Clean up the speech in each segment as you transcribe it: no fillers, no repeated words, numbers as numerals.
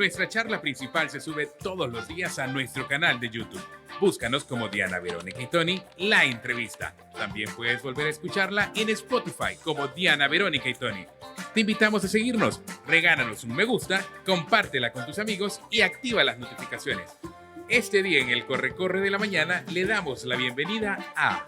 Nuestra charla principal se sube todos los días a nuestro canal de YouTube. Búscanos como Diana Verónica y Tony, la entrevista. También puedes volver a escucharla en Spotify como Diana Verónica y Tony. Te invitamos a seguirnos, regálanos un me gusta, compártela con tus amigos y activa las notificaciones. Este día en el Corre-Corre de la Mañana le damos la bienvenida a...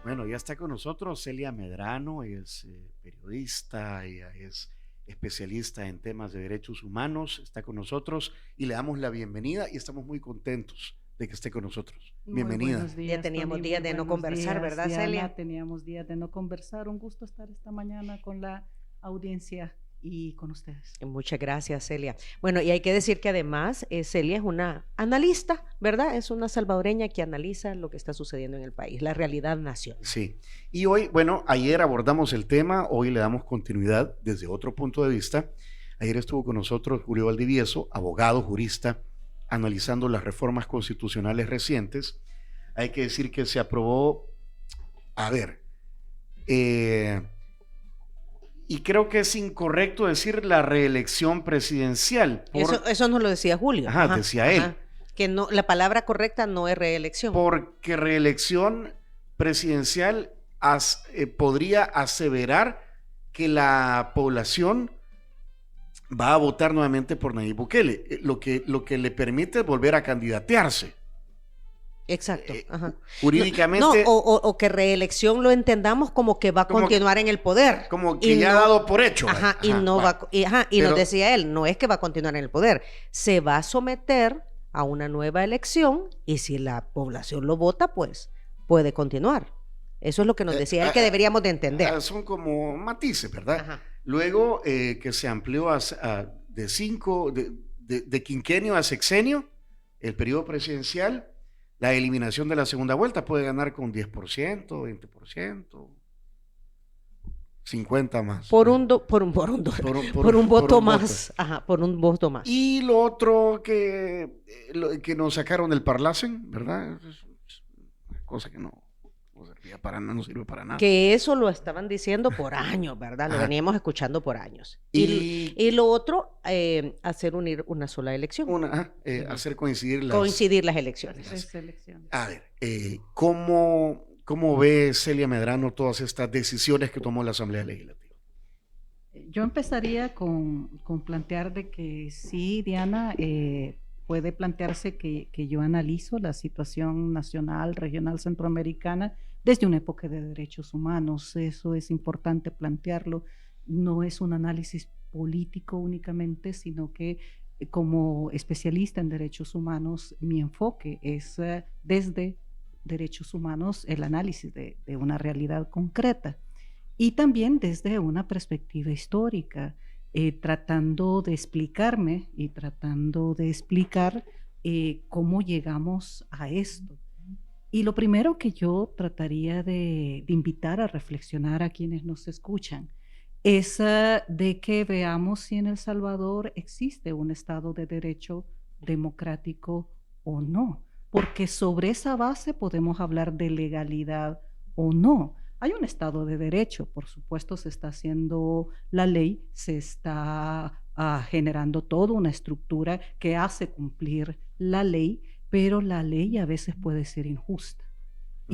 Bueno, ya está con nosotros Celia Medrano, ella es periodista, ella es especialista en temas de derechos humanos, está con nosotros y le damos la bienvenida y estamos muy contentos de que esté con nosotros. Bienvenida. Días, ya teníamos Tony, días de no conversar, días, ¿verdad, Diana? Celia? Teníamos días de no conversar. Un gusto estar esta mañana con la audiencia y con ustedes. Muchas gracias, Celia. Bueno, y hay que decir que además Celia es una analista, ¿verdad? Es una salvadoreña que analiza lo que está sucediendo en el país, la realidad nacional. Sí, y hoy, bueno, ayer abordamos el tema, hoy le damos continuidad desde otro punto de vista. Ayer estuvo con nosotros Julio Valdivieso, abogado, jurista, analizando las reformas constitucionales recientes. Hay que decir que se aprobó, y creo que es incorrecto decir la reelección presidencial. Eso nos lo decía Julio. Ajá, decía él. Que no, la palabra correcta no es reelección. Porque reelección presidencial podría aseverar que la población va a votar nuevamente por Nayib Bukele, lo que le permite volver a candidatearse. Exacto. Jurídicamente. O que reelección lo entendamos como que va a continuar en el poder. Como que ya ha dado por hecho. Y nos decía él, no es que va a continuar en el poder, se va a someter a una nueva elección y si la población lo vota, pues puede continuar. Eso es lo que nos decía él que deberíamos de entender. Son como matices, ¿verdad? Luego que se amplió de quinquenio a sexenio, el periodo presidencial, la eliminación de la segunda vuelta puede ganar con 10%, 20%, 50 más. Por un voto más. Ajá, por un voto más. Y lo otro que nos sacaron del Parlacen, ¿verdad? Es una cosa que no sirve para nada. Que eso lo estaban diciendo por años, ¿verdad? Lo veníamos escuchando por años. Y lo otro, hacer unir una sola elección. Hacer coincidir las elecciones. A ver, ¿cómo ve Celia Medrano todas estas decisiones que tomó la Asamblea Legislativa? Yo empezaría con plantear de que sí, Diana, puede plantearse que yo analizo la situación nacional, regional, centroamericana desde una época de derechos humanos. Eso es importante plantearlo. No es un análisis político únicamente, sino que como especialista en derechos humanos, mi enfoque es desde derechos humanos el análisis de una realidad concreta y también desde una perspectiva histórica. Tratando de explicarme y tratando de explicar cómo llegamos a esto. Y lo primero que yo trataría de invitar a reflexionar a quienes nos escuchan es de que veamos si en El Salvador existe un Estado de Derecho democrático o no, porque sobre esa base podemos hablar de legalidad o no. Hay un Estado de Derecho, por supuesto se está haciendo la ley, se está generando toda una estructura que hace cumplir la ley, pero la ley a veces puede ser injusta. O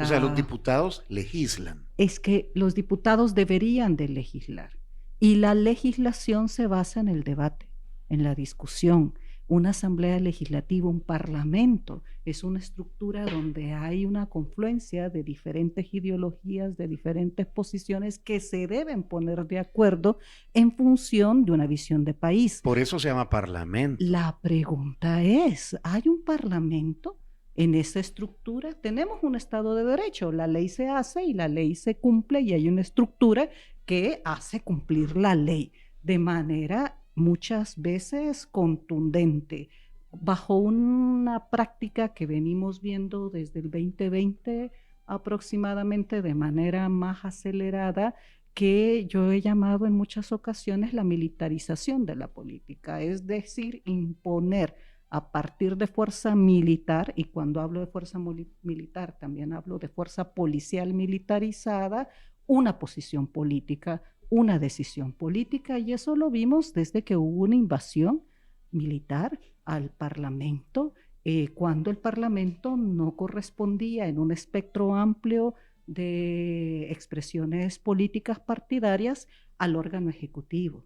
sea, los diputados legislan. Es que los diputados deberían de legislar y la legislación se basa en el debate, en la discusión. Una asamblea legislativa, un parlamento, es una estructura donde hay una confluencia de diferentes ideologías, de diferentes posiciones que se deben poner de acuerdo en función de una visión de país. Por eso se llama parlamento. La pregunta es, ¿hay un parlamento en esa estructura? Tenemos un Estado de Derecho, la ley se hace y la ley se cumple y hay una estructura que hace cumplir la ley de manera muchas veces contundente, bajo una práctica que venimos viendo desde el 2020 aproximadamente de manera más acelerada, que yo he llamado en muchas ocasiones la militarización de la política, es decir, imponer a partir de fuerza militar, y cuando hablo de fuerza militar también hablo de fuerza policial militarizada, una posición política, una decisión política, y eso lo vimos desde que hubo una invasión militar al Parlamento, cuando el Parlamento no correspondía en un espectro amplio de expresiones políticas partidarias al órgano ejecutivo.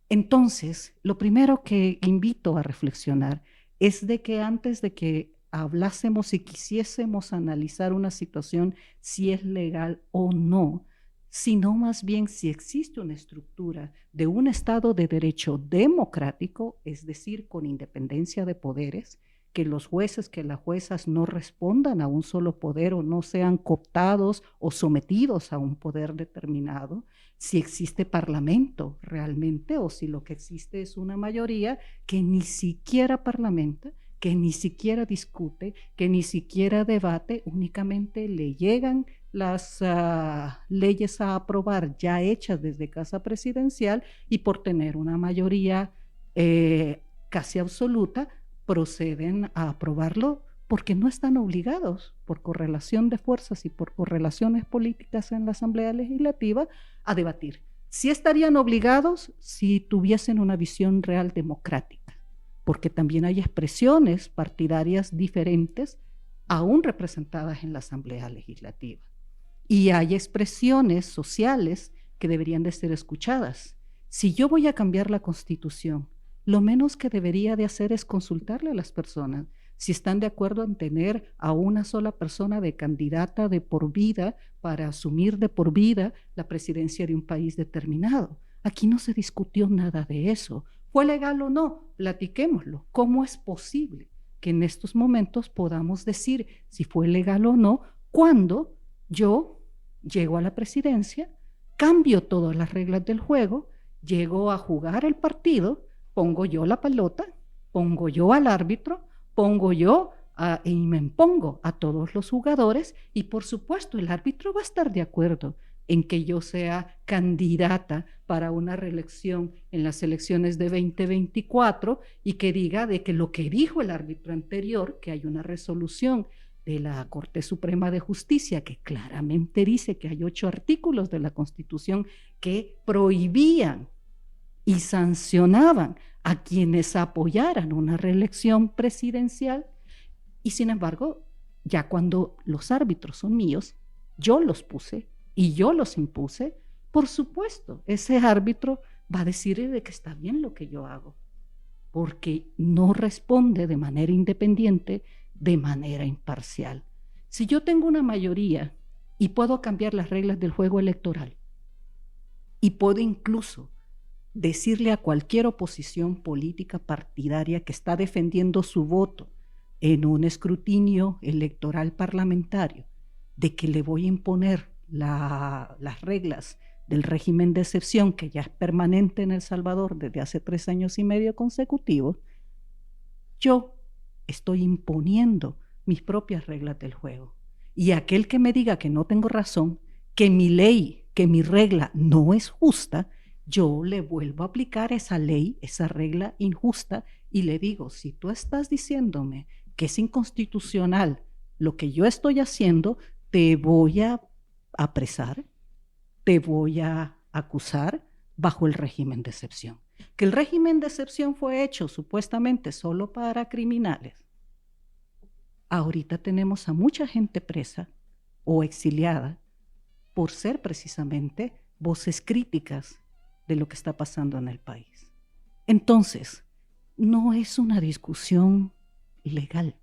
Entonces, lo primero que invito a reflexionar es de que antes de que hablásemos y quisiésemos analizar una situación, si es legal o no, sino más bien si existe una estructura de un Estado de derecho democrático, es decir, con independencia de poderes, que los jueces, que las juezas no respondan a un solo poder o no sean cooptados o sometidos a un poder determinado, si existe parlamento realmente o si lo que existe es una mayoría que ni siquiera parlamenta, que ni siquiera discute, que ni siquiera debate, únicamente le llegan las leyes a aprobar ya hechas desde Casa Presidencial y por tener una mayoría casi absoluta, proceden a aprobarlo porque no están obligados por correlación de fuerzas y por correlaciones políticas en la Asamblea Legislativa a debatir. Sí estarían obligados si tuviesen una visión real democrática, porque también hay expresiones partidarias diferentes aún representadas en la Asamblea Legislativa. Y hay expresiones sociales que deberían de ser escuchadas. Si yo voy a cambiar la Constitución, lo menos que debería de hacer es consultarle a las personas si están de acuerdo en tener a una sola persona de candidata de por vida para asumir de por vida la presidencia de un país determinado. Aquí no se discutió nada de eso. ¿Fue legal o no? Platiquémoslo. ¿Cómo es posible que en estos momentos podamos decir si fue legal o no cuando yo llego a la presidencia, cambio todas las reglas del juego, llego a jugar el partido, pongo yo la pelota, pongo yo al árbitro, pongo yo y me impongo a todos los jugadores y por supuesto el árbitro va a estar de acuerdo en que yo sea candidata para una reelección en las elecciones de 2024 y que diga de que lo que dijo el árbitro anterior, que hay una resolución de la Corte Suprema de Justicia que claramente dice que hay 8 artículos de la Constitución que prohibían y sancionaban a quienes apoyaran una reelección presidencial, y sin embargo, ya cuando los árbitros son míos, yo los puse y yo los impuse, por supuesto, ese árbitro va a decir de que está bien lo que yo hago, porque no responde de manera independiente, de manera imparcial. Si yo tengo una mayoría y puedo cambiar las reglas del juego electoral y puedo incluso decirle a cualquier oposición política partidaria que está defendiendo su voto en un escrutinio electoral parlamentario de que le voy a imponer las reglas del régimen de excepción que ya es permanente en El Salvador desde hace 3 años y medio consecutivos, yo estoy imponiendo mis propias reglas del juego. Y aquel que me diga que no tengo razón, que mi ley, que mi regla no es justa, yo le vuelvo a aplicar esa ley, esa regla injusta, y le digo, si tú estás diciéndome que es inconstitucional lo que yo estoy haciendo, te voy a apresar, te voy a acusar bajo el régimen de excepción. Que el régimen de excepción fue hecho supuestamente solo para criminales. Ahorita tenemos a mucha gente presa o exiliada por ser precisamente voces críticas de lo que está pasando en el país. Entonces, no es una discusión legal,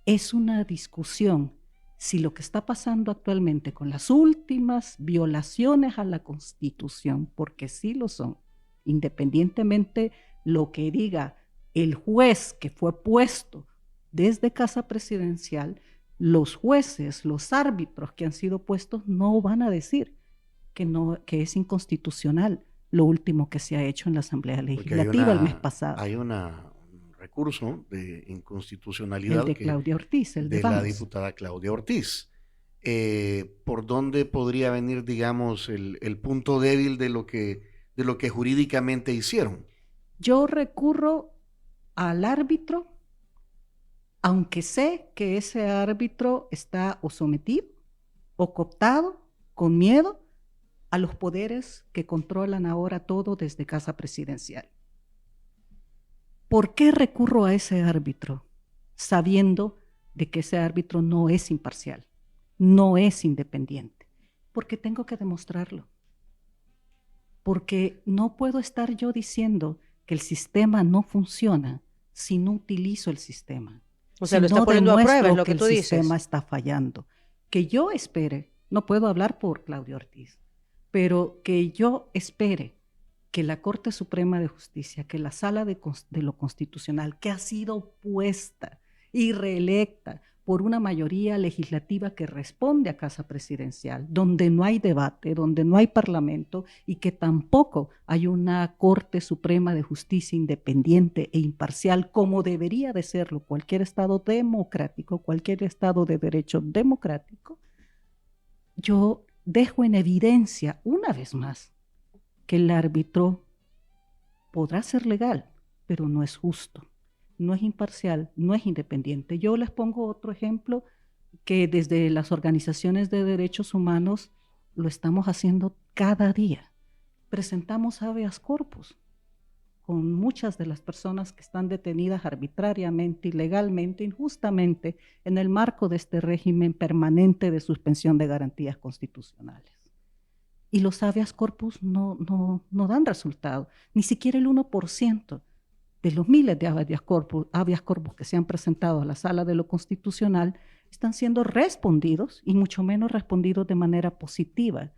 es una discusión si lo que está pasando actualmente con las últimas violaciones a la Constitución, porque sí lo son, independientemente lo que diga el juez que fue puesto desde Casa Presidencial, los jueces, los árbitros que han sido puestos no van a decir que es inconstitucional lo último que se ha hecho en la Asamblea Legislativa el mes pasado. Hay un recurso de inconstitucionalidad el de Claudia Ortiz, el de la diputada Claudia Ortiz. ¿Por dónde podría venir, digamos, el punto débil de lo que jurídicamente hicieron? Yo recurro al árbitro, aunque sé que ese árbitro está o sometido, o cooptado, con miedo, a los poderes que controlan ahora todo desde Casa Presidencial. ¿Por qué recurro a ese árbitro sabiendo de que ese árbitro no es imparcial, no es independiente? Porque tengo que demostrarlo. Porque no puedo estar yo diciendo que el sistema no funciona si no utilizo el sistema. O sea, si lo está no poniendo a demuestro prueba, es lo que el tú dices. sistema está fallando. Que yo espere, no puedo hablar por Claudio Ortiz, pero que yo espere que la Corte Suprema de Justicia, que la Sala de lo Constitucional, que ha sido puesta y reelecta por una mayoría legislativa que responde a Casa Presidencial, donde no hay debate, donde no hay parlamento y que tampoco hay una Corte Suprema de Justicia independiente e imparcial como debería de serlo cualquier Estado democrático, cualquier Estado de derecho democrático, yo dejo en evidencia una vez más que el árbitro podrá ser legal, pero no es justo. No es imparcial, no es independiente. Yo les pongo otro ejemplo que desde las organizaciones de derechos humanos lo estamos haciendo cada día. Presentamos habeas corpus con muchas de las personas que están detenidas arbitrariamente, ilegalmente, injustamente, en el marco de este régimen permanente de suspensión de garantías constitucionales. Y los habeas corpus no dan resultado, ni siquiera el 1% de los miles de habeas corpus que se han presentado a la Sala de lo Constitucional están siendo respondidos y mucho menos respondidos de manera positiva.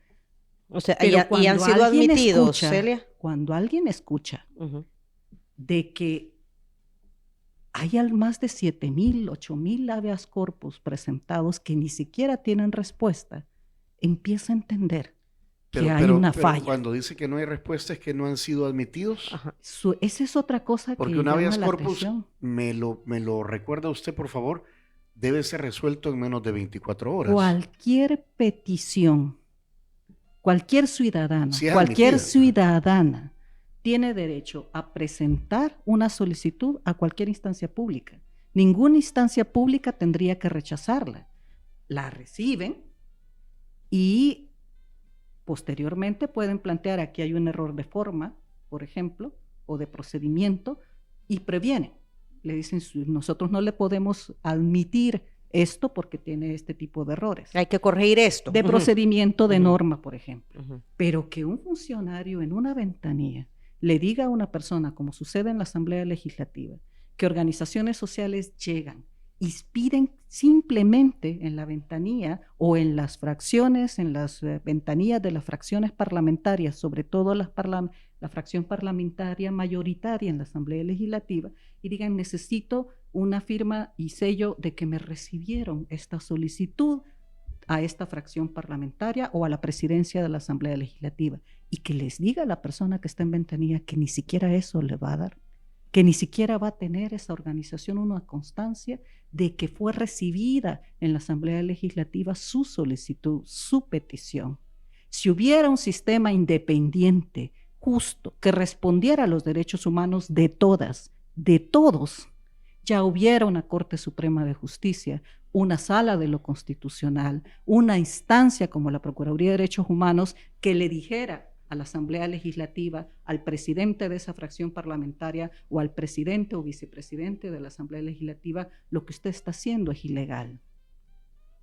O sea, Pero y han sido admitidos, escucha, Celia. Cuando alguien escucha de que hay más de 7,000, 8,000 habeas corpus presentados que ni siquiera tienen respuesta, empieza a entender que hay una falla. Cuando dice que no hay respuesta es que no han sido admitidos. Esa es otra cosa que porque un habeas llama la corpus, atención. me lo recuerda usted, por favor, debe ser resuelto en menos de 24 horas. Cualquier petición, cualquier ciudadano, Sí, cualquier admitida. ciudadana tiene derecho a presentar una solicitud a cualquier instancia pública. Ninguna instancia pública tendría que rechazarla. La reciben y posteriormente pueden plantear aquí hay un error de forma, por ejemplo, o de procedimiento, y previenen. Le dicen, nosotros no le podemos admitir esto porque tiene este tipo de errores. Hay que corregir esto. De procedimiento de norma, por ejemplo. Pero que un funcionario en una ventanilla le diga a una persona, como sucede en la Asamblea Legislativa, que organizaciones sociales llegan y piden simplemente en la ventanilla o en las fracciones, en las ventanillas de las fracciones parlamentarias, sobre todo la fracción parlamentaria mayoritaria en la Asamblea Legislativa, y digan, necesito una firma y sello de que me recibieron esta solicitud a esta fracción parlamentaria o a la presidencia de la Asamblea Legislativa, y que les diga a la persona que está en ventanilla que ni siquiera eso le va a dar, que ni siquiera va a tener esa organización una constancia de que fue recibida en la Asamblea Legislativa su solicitud, su petición. Si hubiera un sistema independiente, justo, que respondiera a los derechos humanos de todas, de todos, ya hubiera una Corte Suprema de Justicia, una Sala de lo Constitucional, una instancia como la Procuraduría de Derechos Humanos que le dijera a la Asamblea Legislativa, al presidente de esa fracción parlamentaria o al presidente o vicepresidente de la Asamblea Legislativa, lo que usted está haciendo es ilegal.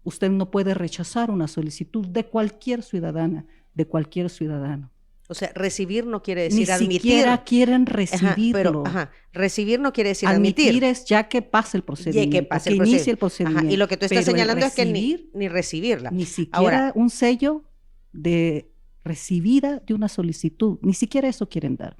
Usted no puede rechazar una solicitud de cualquier ciudadana, de cualquier ciudadano. O sea, recibir no quiere decir admitir. Ni siquiera quieren recibirlo. Recibir no quiere decir admitir. Admitir es ya que pase el procedimiento, que inicie el procedimiento. Y lo que tú estás señalando es que ni recibirla. Ni siquiera ahora, un sello de recibida de una solicitud, ni siquiera eso quieren dar.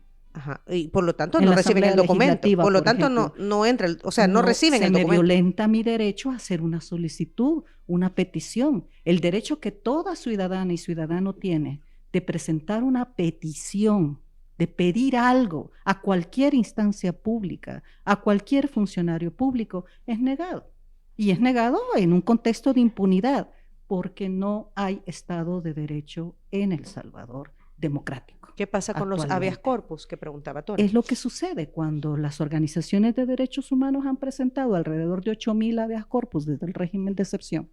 Y por lo tanto no reciben el documento, por lo tanto no entra, no reciben el documento. Se me violenta mi derecho a hacer una solicitud, una petición, el derecho que toda ciudadana y ciudadano tiene de presentar una petición, de pedir algo a cualquier instancia pública, a cualquier funcionario público, es negado. Y es negado en un contexto de impunidad, porque no hay Estado de Derecho en El Salvador democrático. ¿Qué pasa con los habeas corpus que preguntaba Tony? Es lo que sucede cuando las organizaciones de derechos humanos han presentado alrededor de 8,000 habeas corpus desde el régimen de excepción,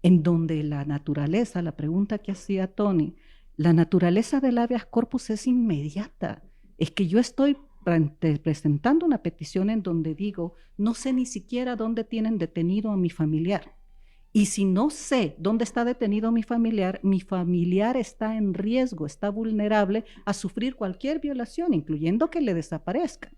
en donde la naturaleza, la pregunta que hacía Tony, La naturaleza del habeas corpus es inmediata. Es que yo estoy presentando una petición en donde digo, no sé ni siquiera dónde tienen detenido a mi familiar. Y si no sé dónde está detenido mi familiar está en riesgo, está vulnerable a sufrir cualquier violación, incluyendo que le desaparezca.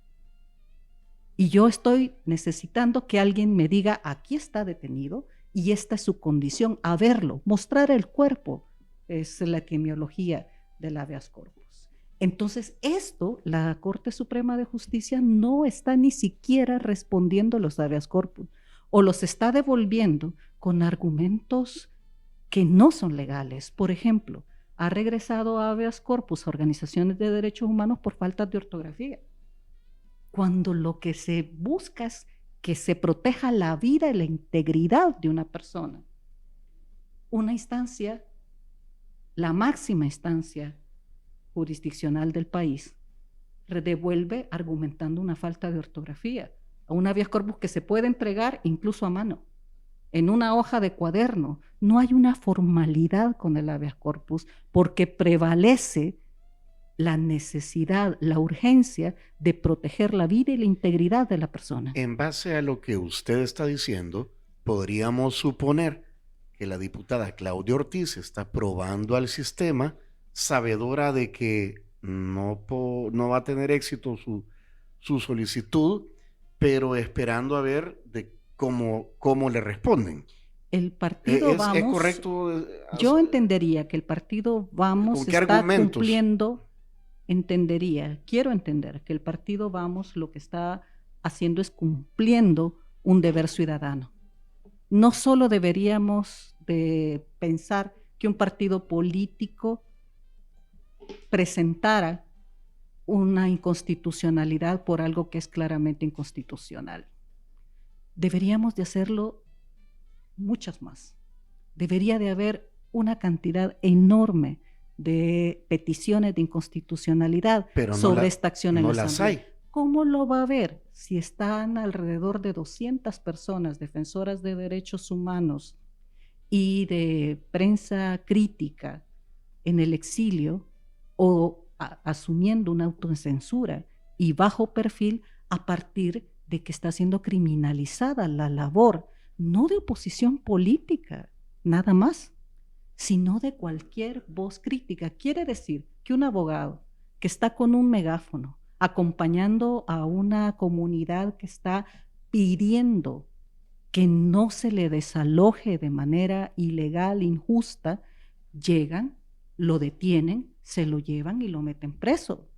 Y yo estoy necesitando que alguien me diga, aquí está detenido y esta es su condición, a verlo, mostrar el cuerpo, es la etimología del habeas corpus. Entonces, esto, la Corte Suprema de Justicia no está ni siquiera respondiendo a los habeas corpus, o los está devolviendo con argumentos que no son legales. Por ejemplo, ha regresado a habeas corpus a organizaciones de derechos humanos por falta de ortografía, cuando lo que se busca es que se proteja la vida y la integridad de una persona. Una instancia, la máxima instancia jurisdiccional del país, devuelve argumentando una falta de ortografía a un habeas corpus que se puede entregar incluso a mano, en una hoja de cuaderno. No hay una formalidad con el habeas corpus porque prevalece la necesidad, la urgencia de proteger la vida y la integridad de la persona. En base a lo que usted está diciendo, podríamos suponer que la diputada Claudia Ortiz está probando al sistema, sabedora de que no va a tener éxito su solicitud, pero esperando a ver de cómo le responden. El partido Vamos... ¿Es correcto? Yo entendería que el partido Vamos está cumpliendo... Quiero entender que el partido Vamos lo que está haciendo es cumpliendo un deber ciudadano. No solo deberíamos de pensar que un partido político presentara una inconstitucionalidad por algo que es claramente inconstitucional. Deberíamos de hacerlo muchas más. Debería de haber una cantidad enorme de peticiones de inconstitucionalidad sobre esta acción en la Asamblea. ¿Cómo lo va a haber si están alrededor de 200 personas defensoras de derechos humanos y de prensa crítica en el exilio o asumiendo una autocensura y bajo perfil a partir de que está siendo criminalizada la labor no de oposición política, nada más, sino de cualquier voz crítica? Quiere decir que un abogado que está con un megáfono acompañando a una comunidad que está pidiendo que no se le desaloje de manera ilegal, injusta, llegan, lo detienen, se lo llevan y lo meten preso.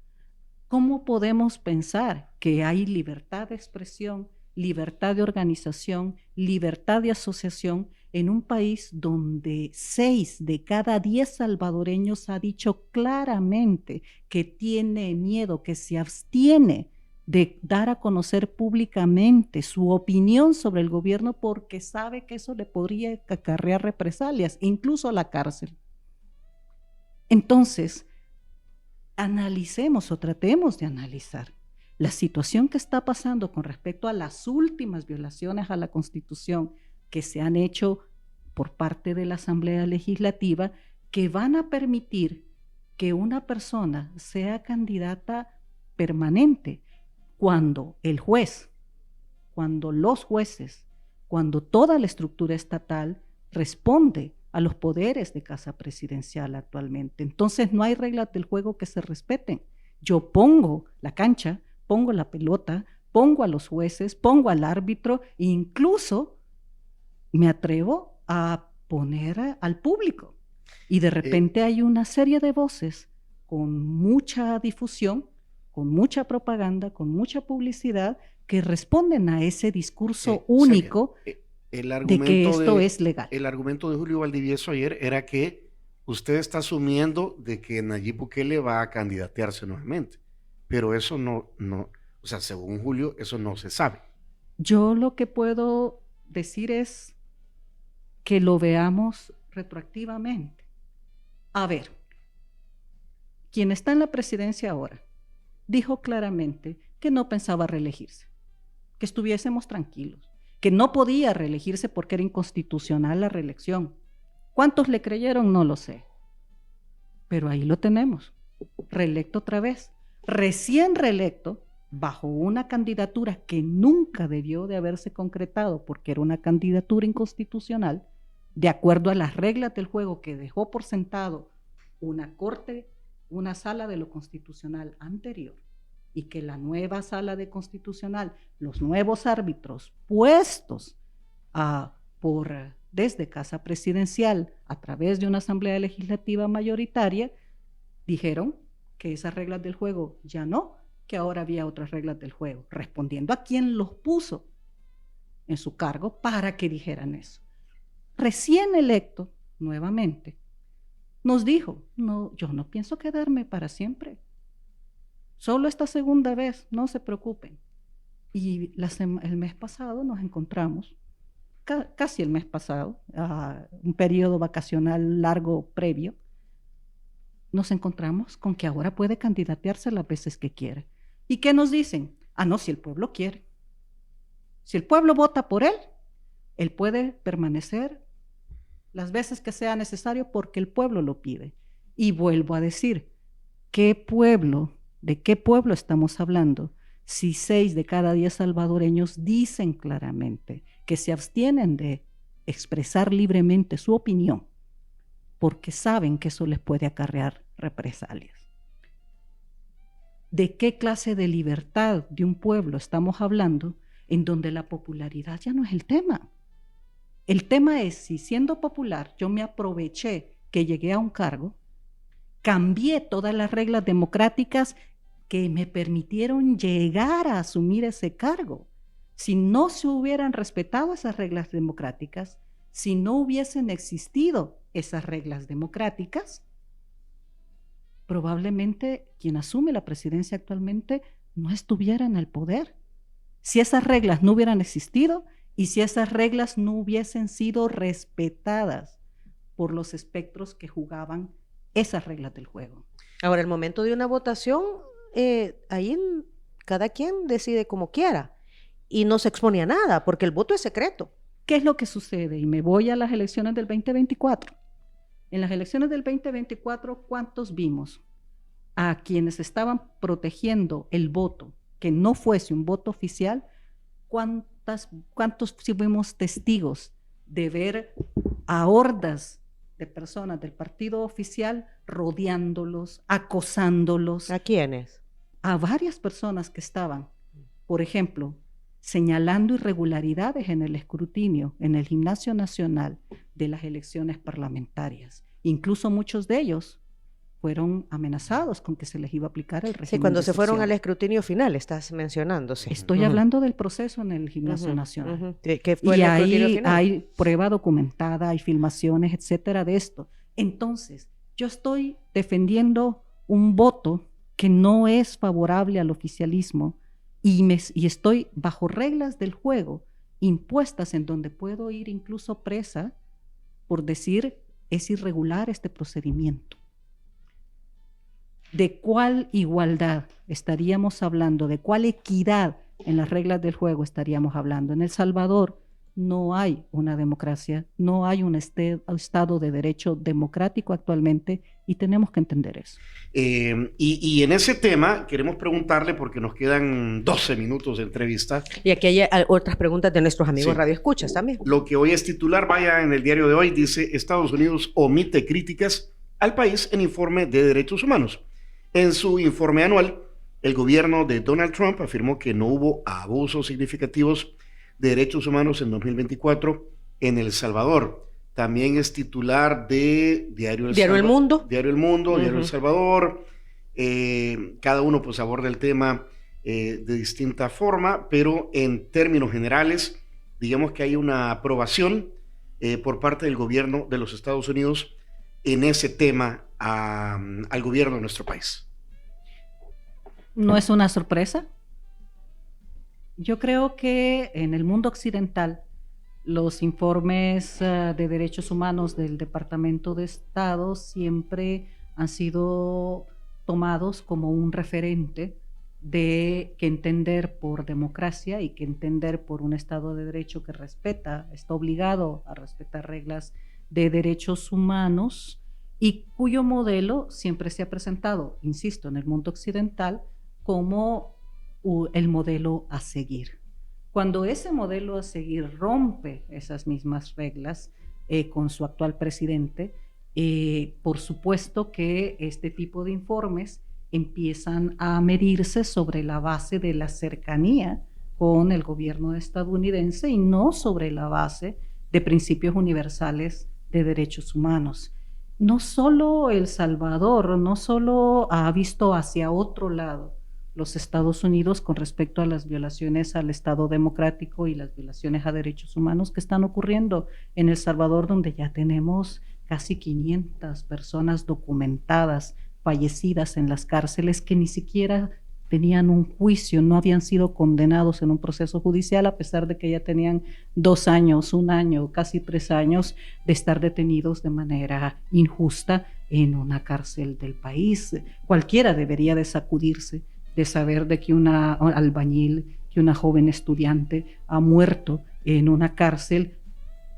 ¿Cómo podemos pensar que hay libertad de expresión, libertad de organización, libertad de asociación en un país donde 6 de cada 10 salvadoreños ha dicho claramente que tiene miedo, que se abstiene de dar a conocer públicamente su opinión sobre el gobierno porque sabe que eso le podría acarrear represalias, incluso a la cárcel? Entonces, analicemos o tratemos de analizar la situación que está pasando con respecto a las últimas violaciones a la Constitución que se han hecho por parte de la Asamblea Legislativa, que van a permitir que una persona sea candidata permanente cuando el juez, cuando los jueces, cuando toda la estructura estatal responde a los poderes de Casa Presidencial actualmente. Entonces no hay reglas del juego que se respeten. Yo pongo la cancha, pongo la pelota, pongo a los jueces, pongo al árbitro e incluso me atrevo a poner al público. Y de repente hay una serie de voces con mucha difusión, con mucha propaganda, con mucha publicidad, que responden a ese discurso único de que esto es legal. El argumento de Julio Valdivieso ayer era que usted está asumiendo de que Nayib Bukele va a candidatearse nuevamente, pero eso no, o sea, según Julio, eso no se sabe. Yo lo que puedo decir es que lo veamos retroactivamente. A ver, quien está en la presidencia ahora dijo claramente que no pensaba reelegirse, que estuviésemos tranquilos, que no podía reelegirse porque era inconstitucional la reelección. ¿Cuántos le creyeron? No lo sé. pero ahí lo tenemos, reelecto otra vez, recién reelecto, bajo una candidatura que nunca debió de haberse concretado porque era una candidatura inconstitucional, de acuerdo a las reglas del juego que dejó por sentado una sala de lo constitucional anterior, y que la nueva sala de constitucional, los nuevos árbitros puestos desde Casa Presidencial a través de una asamblea legislativa mayoritaria, dijeron que esas reglas del juego ya no, que ahora había otras reglas del juego, respondiendo a quien los puso en su cargo para que dijeran eso. Recién electo, nuevamente, nos dijo, no, yo no pienso quedarme para siempre, solo esta segunda vez, no se preocupen. Y el mes pasado nos encontramos, casi el mes pasado, un periodo vacacional largo previo, nos encontramos con que ahora puede candidatearse las veces que quiere. ¿Y qué nos dicen? No, si el pueblo quiere. Si el pueblo vota por él puede permanecer las veces que sea necesario porque el pueblo lo pide. Y vuelvo a decir, ¿qué pueblo? ¿De qué pueblo estamos hablando? Si 6 de cada 10 salvadoreños dicen claramente que se abstienen de expresar libremente su opinión porque saben que eso les puede acarrear represalias. ¿De qué clase de libertad de un pueblo estamos hablando en donde la popularidad ya no es el tema? El tema es si siendo popular yo me aproveché que llegué a un cargo, cambié todas las reglas democráticas que me permitieron llegar a asumir ese cargo. Si no se hubieran respetado esas reglas democráticas, si no hubiesen existido esas reglas democráticas, probablemente quien asume la presidencia actualmente no estuviera en el poder. Si esas reglas no hubieran existido y si esas reglas no hubiesen sido respetadas por los espectros que jugaban esas reglas del juego. Ahora, el momento de una votación, ahí cada quien decide como quiera y no se expone a nada porque el voto es secreto. ¿Qué es lo que sucede? Y me voy a las elecciones del 2024. En las elecciones del 2024, ¿cuántos vimos? A quienes estaban protegiendo el voto, que no fuese un voto oficial, ¿cuántos fuimos testigos de ver a hordas de personas del partido oficial rodeándolos, acosándolos? ¿A quiénes? A varias personas que estaban, por ejemplo, señalando irregularidades en el escrutinio en el Gimnasio Nacional de las elecciones parlamentarias. Incluso muchos de ellos fueron amenazados con que se les iba a aplicar el régimen. Sí, cuando de se fueron excepción. al escrutinio final, estás mencionando. Sí. Estoy hablando del proceso en el Gimnasio Nacional. ¿Qué fue Y el escrutinio ahí final? hay prueba documentada, hay filmaciones, etcétera, de esto. Entonces, yo estoy defendiendo un voto que no es favorable al oficialismo y estoy bajo reglas del juego impuestas en donde puedo ir incluso presa por decir es irregular este procedimiento. ¿De cuál igualdad estaríamos hablando? ¿De cuál equidad en las reglas del juego estaríamos hablando? En El Salvador no hay una democracia, no hay un Estado de derecho democrático actualmente y tenemos que entender eso. Y en ese tema queremos preguntarle, porque nos quedan 12 minutos de entrevista. Y aquí hay otras preguntas de nuestros amigos Sí. radioescuchas también. Lo que hoy es titular, vaya en el diario de hoy, dice: Estados Unidos omite críticas al país en informe de derechos humanos. En su informe anual, el gobierno de Donald Trump afirmó que no hubo abusos significativos de derechos humanos en 2024 en El Salvador. También es titular de Diario El Mundo. Diario El Mundo, Diario El Salvador. Cada uno pues aborda el tema de distinta forma, pero en términos generales, digamos que hay una aprobación por parte del gobierno de los Estados Unidos en ese tema al gobierno de nuestro país. ¿No es una sorpresa? Yo creo que en el mundo occidental los informes de derechos humanos del Departamento de Estado siempre han sido tomados como un referente de que entender por democracia y que entender por un Estado de Derecho que respeta, está obligado a respetar reglas de derechos humanos, y cuyo modelo siempre se ha presentado, insisto, en el mundo occidental como el modelo a seguir. Cuando ese modelo a seguir rompe esas mismas reglas con su actual presidente, por supuesto que este tipo de informes empiezan a medirse sobre la base de la cercanía con el gobierno estadounidense y no sobre la base de principios universales de derechos humanos. No solo El Salvador, no solo ha visto hacia otro lado los Estados Unidos con respecto a las violaciones al Estado democrático y las violaciones a derechos humanos que están ocurriendo en El Salvador, donde ya tenemos casi 500 personas documentadas, fallecidas en las cárceles, que ni siquiera tenían un juicio, no habían sido condenados en un proceso judicial, a pesar de que ya tenían 2 años, 1 año, casi 3 años de estar detenidos de manera injusta en una cárcel del país. Cualquiera debería de sacudirse de saber de que una albañil, que una joven estudiante ha muerto en una cárcel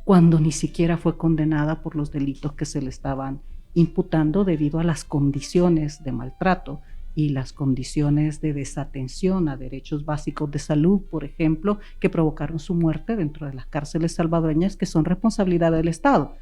cuando ni siquiera fue condenada por los delitos que se le estaban imputando debido a las condiciones de maltrato y las condiciones de desatención a derechos básicos de salud, por ejemplo, que provocaron su muerte dentro de las cárceles salvadoreñas, que son responsabilidad del Estado.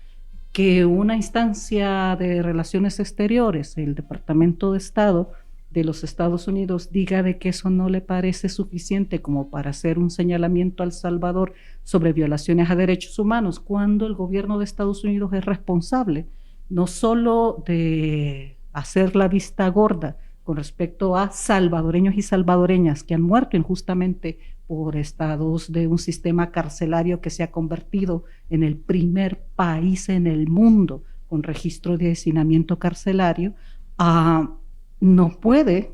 Que una instancia de relaciones exteriores, el Departamento de Estado de los Estados Unidos, diga de que eso no le parece suficiente como para hacer un señalamiento a El Salvador sobre violaciones a derechos humanos, cuando el gobierno de Estados Unidos es responsable no solo de hacer la vista gorda con respecto a salvadoreños y salvadoreñas que han muerto injustamente por estados de un sistema carcelario que se ha convertido en el primer país en el mundo con registro de hacinamiento carcelario, no puede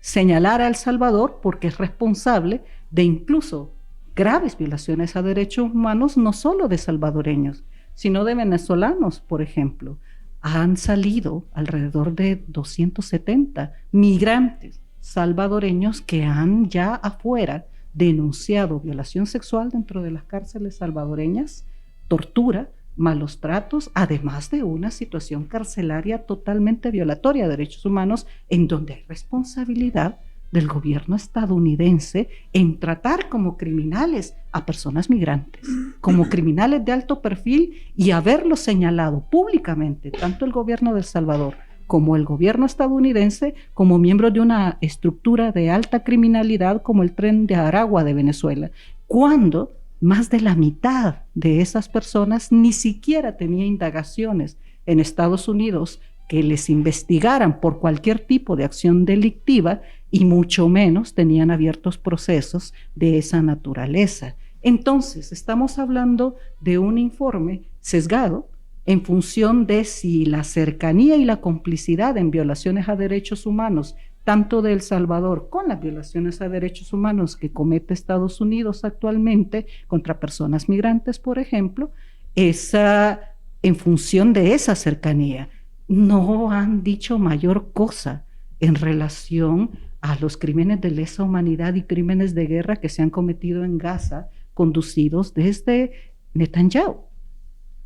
señalar a El Salvador porque es responsable de incluso graves violaciones a derechos humanos, no solo de salvadoreños, sino de venezolanos, por ejemplo. Han salido alrededor de 270 migrantes salvadoreños que han ya afuera denunciado violación sexual dentro de las cárceles salvadoreñas, tortura, malos tratos, además de una situación carcelaria totalmente violatoria de derechos humanos, en donde hay responsabilidad del gobierno estadounidense en tratar como criminales a personas migrantes, como criminales de alto perfil, y haberlo señalado públicamente, tanto el gobierno de El Salvador como el gobierno estadounidense, como miembros de una estructura de alta criminalidad como el Tren de Aragua de Venezuela, cuando más de la mitad de esas personas ni siquiera tenía indagaciones en Estados Unidos que les investigaran por cualquier tipo de acción delictiva, y mucho menos tenían abiertos procesos de esa naturaleza. Entonces, estamos hablando de un informe sesgado en función de si la cercanía y la complicidad en violaciones a derechos humanos, tanto de El Salvador con las violaciones a derechos humanos que comete Estados Unidos actualmente contra personas migrantes, por ejemplo, en función de esa cercanía. No han dicho mayor cosa en relación a los crímenes de lesa humanidad y crímenes de guerra que se han cometido en Gaza, conducidos desde Netanyahu.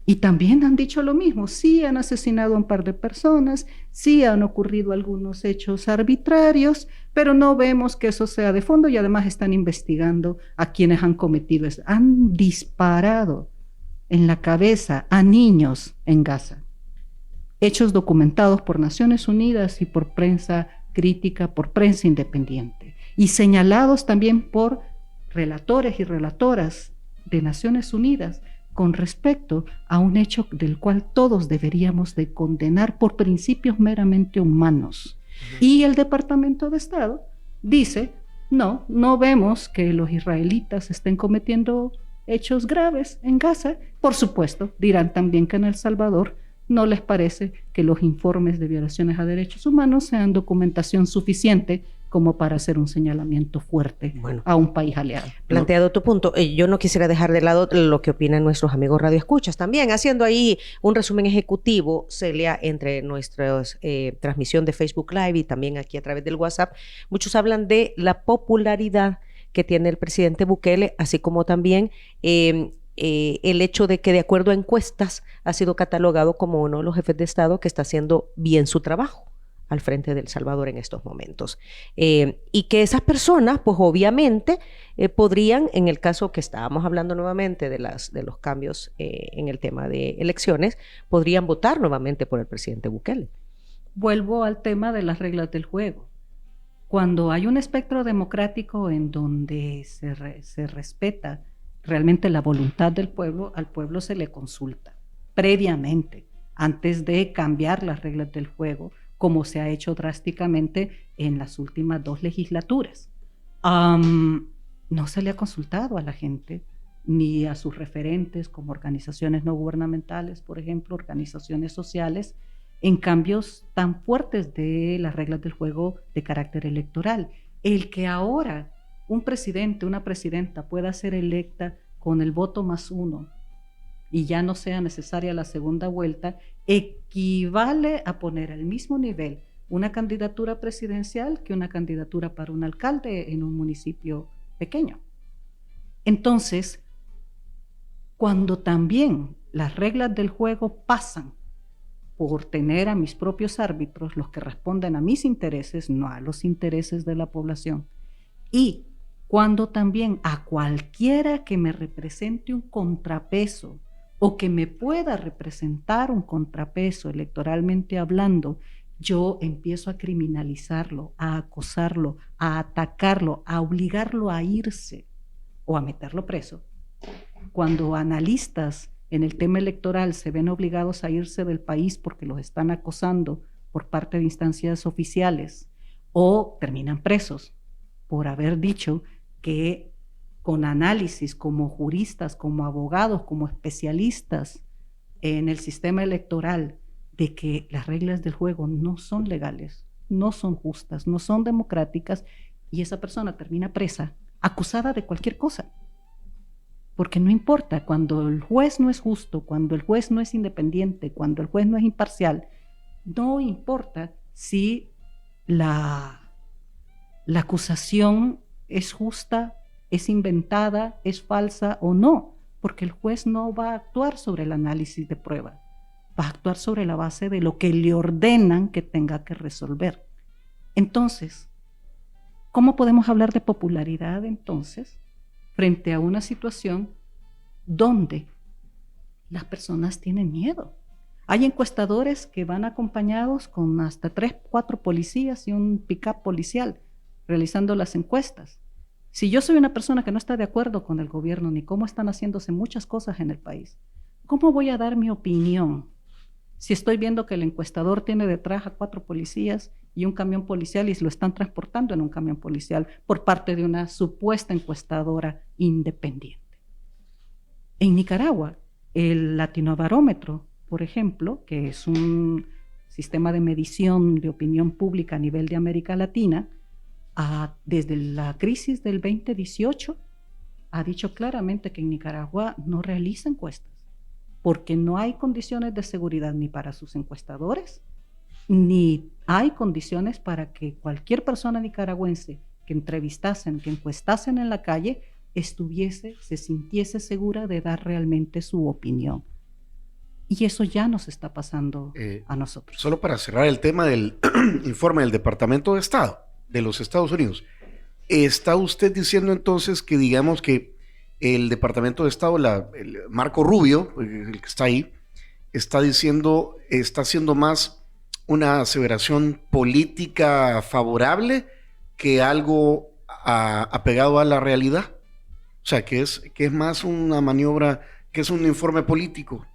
Y también han dicho lo mismo: sí han asesinado a un par de personas, sí han ocurrido algunos hechos arbitrarios, pero no vemos que eso sea de fondo, y además están investigando a quienes han cometido eso. Han disparado en la cabeza a niños en Gaza. Hechos documentados por Naciones Unidas y por prensa crítica, por prensa independiente, y señalados también por relatores y relatoras de Naciones Unidas con respecto a un hecho del cual todos deberíamos de condenar por principios meramente humanos. Y el Departamento de Estado dice: no vemos que los israelitas estén cometiendo hechos graves en Gaza. Por supuesto, dirán también que en El Salvador no les parece que los informes de violaciones a derechos humanos sean documentación suficiente como para hacer un señalamiento fuerte a un país aliado. Planteado tu punto, yo no quisiera dejar de lado lo que opinan nuestros amigos radioescuchas también, haciendo ahí un resumen ejecutivo, Celia, entre nuestra transmisión de Facebook Live y también aquí a través del WhatsApp. Muchos hablan de la popularidad que tiene el presidente Bukele, así como también el hecho de que de acuerdo a encuestas ha sido catalogado como uno de los jefes de Estado que está haciendo bien su trabajo al frente de El Salvador en estos momentos. Y que esas personas, pues obviamente, podrían, en el caso que estábamos hablando nuevamente de los cambios en el tema de elecciones, podrían votar nuevamente por el presidente Bukele. Vuelvo al tema de las reglas del juego. Cuando hay un espectro democrático en donde se respeta realmente la voluntad del pueblo, al pueblo se le consulta previamente, antes de cambiar las reglas del juego, como se ha hecho drásticamente en las últimas 2 legislaturas. No se le ha consultado a la gente, ni a sus referentes como organizaciones no gubernamentales, por ejemplo, organizaciones sociales, en cambios tan fuertes de las reglas del juego de carácter electoral. El que ahora un presidente, una presidenta pueda ser electa con el voto +1 y ya no sea necesaria la segunda vuelta, equivale a poner al mismo nivel una candidatura presidencial que una candidatura para un alcalde en un municipio pequeño. Entonces, cuando también las reglas del juego pasan por tener a mis propios árbitros, los que responden a mis intereses, no a los intereses de la población, y cuando también a cualquiera que me represente un contrapeso o que me pueda representar un contrapeso electoralmente hablando, yo empiezo a criminalizarlo, a acosarlo, a atacarlo, a obligarlo a irse o a meterlo preso. Cuando analistas en el tema electoral se ven obligados a irse del país porque los están acosando por parte de instancias oficiales o terminan presos por haber dicho que con análisis como juristas, como abogados, como especialistas en el sistema electoral, de que las reglas del juego no son legales, no son justas, no son democráticas, y esa persona termina presa, acusada de cualquier cosa. Porque no importa, cuando el juez no es justo, cuando el juez no es independiente, cuando el juez no es imparcial, no importa si la acusación es justa, es inventada, es falsa o no, porque el juez no va a actuar sobre el análisis de prueba, va a actuar sobre la base de lo que le ordenan que tenga que resolver. Entonces, ¿cómo podemos hablar de popularidad entonces frente a una situación donde las personas tienen miedo? Hay encuestadores que van acompañados con hasta 3, 4 policías y un pick-up policial realizando las encuestas. Si yo soy una persona que no está de acuerdo con el gobierno ni cómo están haciéndose muchas cosas en el país, ¿cómo voy a dar mi opinión si estoy viendo que el encuestador tiene detrás a 4 policías y un camión policial y lo están transportando en un camión policial por parte de una supuesta encuestadora independiente? En Nicaragua, el Latinobarómetro, por ejemplo, que es un sistema de medición de opinión pública a nivel de América Latina, desde la crisis del 2018, ha dicho claramente que en Nicaragua no realiza encuestas, porque no hay condiciones de seguridad ni para sus encuestadores, ni hay condiciones para que cualquier persona nicaragüense que entrevistasen, que encuestasen en la calle, se sintiese segura de dar realmente su opinión. Y eso ya nos está pasando a nosotros. Solo para cerrar el tema del informe del Departamento de Estado de los Estados Unidos, ¿está usted diciendo entonces que digamos que el Departamento de Estado, el Marco Rubio, el que está ahí, está haciendo más una aseveración política favorable que algo apegado a la realidad? O sea, que es más una maniobra, que es un informe político.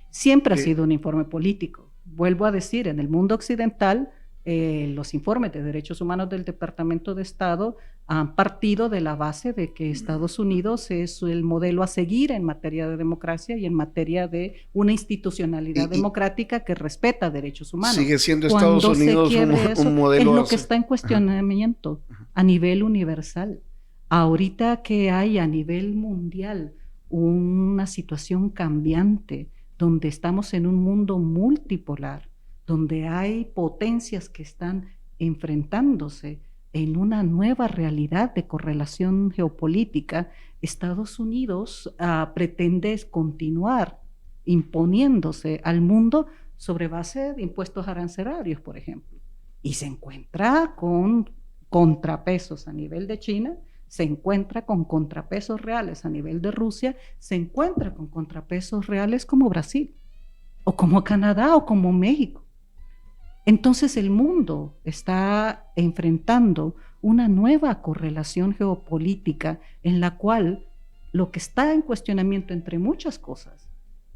Siempre ha sido un informe político. Vuelvo a decir, en el mundo occidental, los informes de derechos humanos del Departamento de Estado han partido de la base de que Estados Unidos es el modelo a seguir en materia de democracia y en materia de una institucionalidad democrática que respeta derechos humanos. Sigue siendo Estados Unidos un modelo. Es lo que está en cuestionamiento a nivel universal. Ahorita que hay a nivel mundial una situación cambiante, donde estamos en un mundo multipolar, donde hay potencias que están enfrentándose en una nueva realidad de correlación geopolítica, Estados Unidos pretende continuar imponiéndose al mundo sobre base de impuestos arancelarios, por ejemplo. Y se encuentra con contrapesos a nivel de China, se encuentra con contrapesos reales a nivel de Rusia, se encuentra con contrapesos reales como Brasil, o como Canadá, o como México. Entonces el mundo está enfrentando una nueva correlación geopolítica en la cual lo que está en cuestionamiento, entre muchas cosas,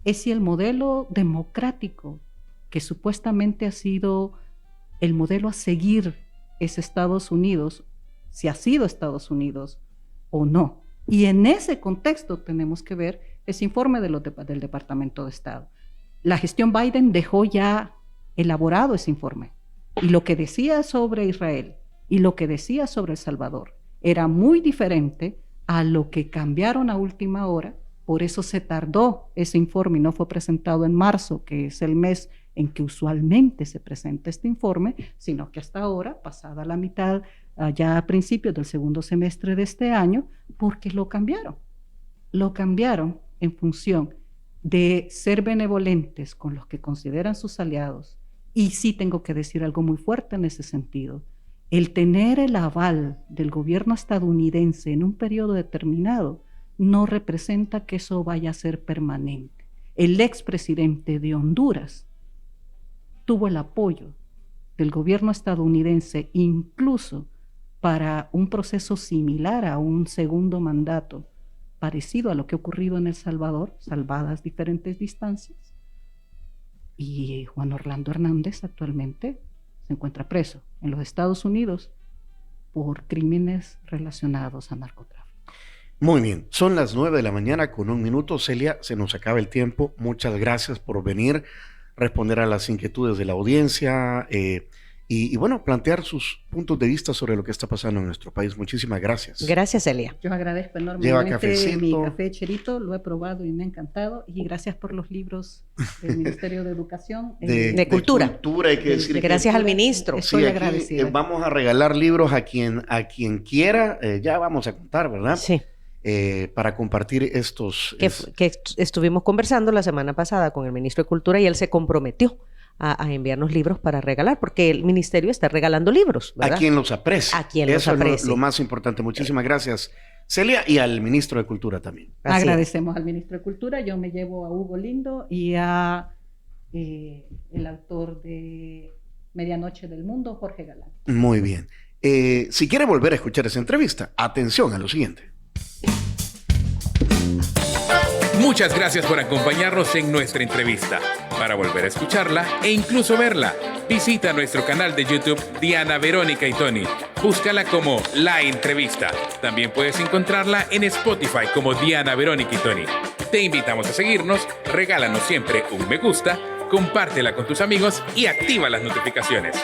es si el modelo democrático que supuestamente ha sido el modelo a seguir es Estados Unidos, si ha sido Estados Unidos o no. Y en ese contexto tenemos que ver ese informe del Departamento de Estado. La gestión Biden dejó ya elaborado ese informe, y lo que decía sobre Israel y lo que decía sobre El Salvador era muy diferente a lo que cambiaron a última hora. Por eso se tardó ese informe y no fue presentado en marzo, que es el mes en que usualmente se presenta este informe, sino que hasta ahora, pasada la mitad, ya a principios del segundo semestre de este año, porque lo cambiaron. Lo cambiaron en función de ser benevolentes con los que consideran sus aliados. Y sí tengo que decir algo muy fuerte en ese sentido. El tener el aval del gobierno estadounidense en un periodo determinado no representa que eso vaya a ser permanente. El expresidente de Honduras tuvo el apoyo del gobierno estadounidense incluso para un proceso similar a un segundo mandato, parecido a lo que ha ocurrido en El Salvador, salvadas diferentes distancias. Y Juan Orlando Hernández actualmente se encuentra preso en los Estados Unidos por crímenes relacionados a narcotráfico. Muy bien, son las 9:01 con 1 minuto. Celia, se nos acaba el tiempo. Muchas gracias por venir, responder a las inquietudes de la audiencia y bueno, plantear sus puntos de vista sobre lo que está pasando en nuestro país. Muchísimas gracias. Gracias, Celia. Yo agradezco Lleva enormemente cafecito. mi café Cherito, lo he probado y me ha encantado. Y gracias por los libros del Ministerio de Educación. De Cultura. Hay que decir que Gracias al ministro. Estoy sí, aquí, agradecida. vamos a regalar libros a quien quiera. Ya vamos a contar, ¿verdad? Sí. Para compartir estos... Que estuvimos conversando la semana pasada con el ministro de Cultura y él se comprometió a enviarnos libros para regalar, porque el ministerio está regalando libros, ¿verdad? A quien los aprecie. A quien los Eso es aprecie. lo más importante. Muchísimas gracias, Celia, y al ministro de Cultura también. Así Agradecemos al ministro de Cultura. Yo me llevo a Hugo Lindo y a el autor de Medianoche del Mundo, Jorge Galán. Muy bien. Si quiere volver a escuchar esa entrevista, atención a lo siguiente. Muchas gracias por acompañarnos en nuestra entrevista. Para volver a escucharla e incluso verla, visita nuestro canal de YouTube Diana Verónica y Tony. Búscala como La Entrevista. También puedes encontrarla en Spotify como Diana Verónica y Tony. Te invitamos a seguirnos, regálanos siempre un me gusta, compártela con tus amigos y activa las notificaciones.